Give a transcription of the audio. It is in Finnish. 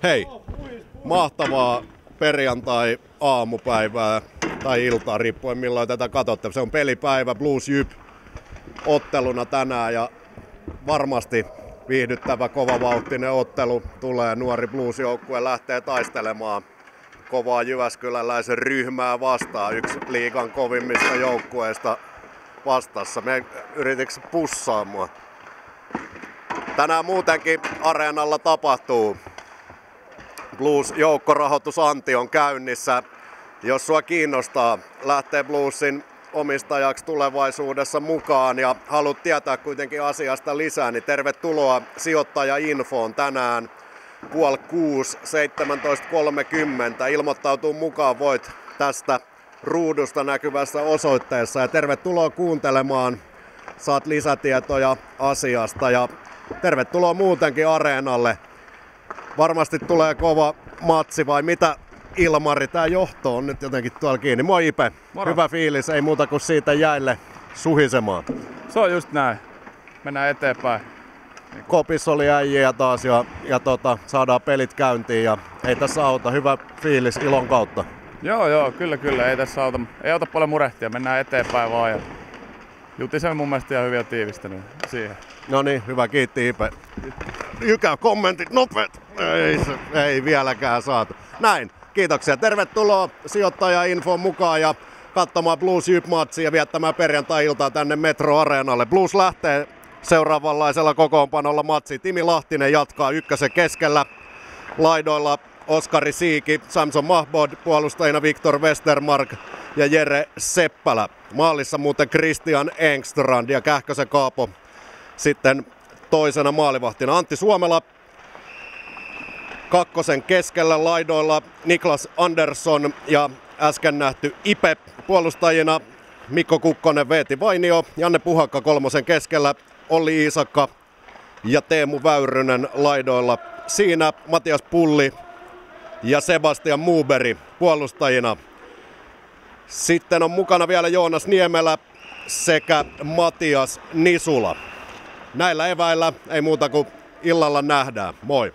Hei, mahtavaa perjantai-aamupäivää tai iltaa, riippuen milloin tätä katsotte. Se on pelipäivä, Blues Jyp otteluna tänään ja varmasti viihdyttävä, kovavauhtinen ottelu tulee. Nuori Blues-joukkue lähtee taistelemaan kovaa jyväskyläläisen ryhmää vastaan. Yksi liigan kovimmista joukkueista vastassa. Me yritikö pussaa mua? Tänään muutenkin areenalla tapahtuu. Blues-joukkorahoitusanti on käynnissä. Jos sua kiinnostaa lähteä Bluesin omistajaksi tulevaisuudessa mukaan ja haluat tietää kuitenkin asiasta lisää, niin tervetuloa sijoittajainfoon tänään 5:30, 17.30. Ilmoittautuu mukaan voit tästä ruudusta näkyvässä osoitteessa ja tervetuloa kuuntelemaan. Saat lisätietoja asiasta ja tervetuloa muutenkin areenalle. Varmasti tulee kova matsi vai mitä? Ilmari, tää johto on nyt jotenkin tuolla kiinni. Moi Ipe. Moro. Hyvä fiilis, ei muuta kuin siitä jäille suhisemaan. Se on just näin. Mennään eteenpäin. Kopis oli äijiä taas ja saadaan pelit käyntiin ja ei tässä auta. Hyvä fiilis ilon kautta. Joo, kyllä. Ei tässä auta. Ei auta paljon murehtia. Mennään eteenpäin vaan. Ja Jutisen mun mielestä ihan hyviä tiivistänyt siihen. No niin, hyvä, kiitti Ipe. Jykä, kommentit nopeet. Ei vieläkään saatu. Näin, kiitoksia. Tervetuloa sijoittajainfoon mukaan ja katsomaan Blues Jyp-matsia ja viettämään perjantai-iltaa tänne Metro Areenalle. Blues lähtee seuraavanlaisella kokoonpanolla matsiin. Timi Lahtinen jatkaa ykkösen keskellä. Laidoilla Oskari Siiki, Samson Mahbod, puolustajina Viktor Westermark ja Jere Seppälä. Maalissa muuten Christian Engstrand ja Kähkösen Kaapo sitten toisena maalivahtina. Antti Suomela kakkosen keskellä, laidoilla Niklas Andersson ja äsken nähty Ipe. Puolustajina Mikko Kukkonen, Veeti Vainio, Janne Puhakka kolmosen keskellä, Olli Iisakka ja Teemu Väyrynen laidoilla. Siinä Matias Pulli ja Sebastian Muuberi puolustajina. Sitten on mukana vielä Joonas Niemelä sekä Matias Nisula. Näillä eväillä ei muuta kuin illalla nähdään. Moi!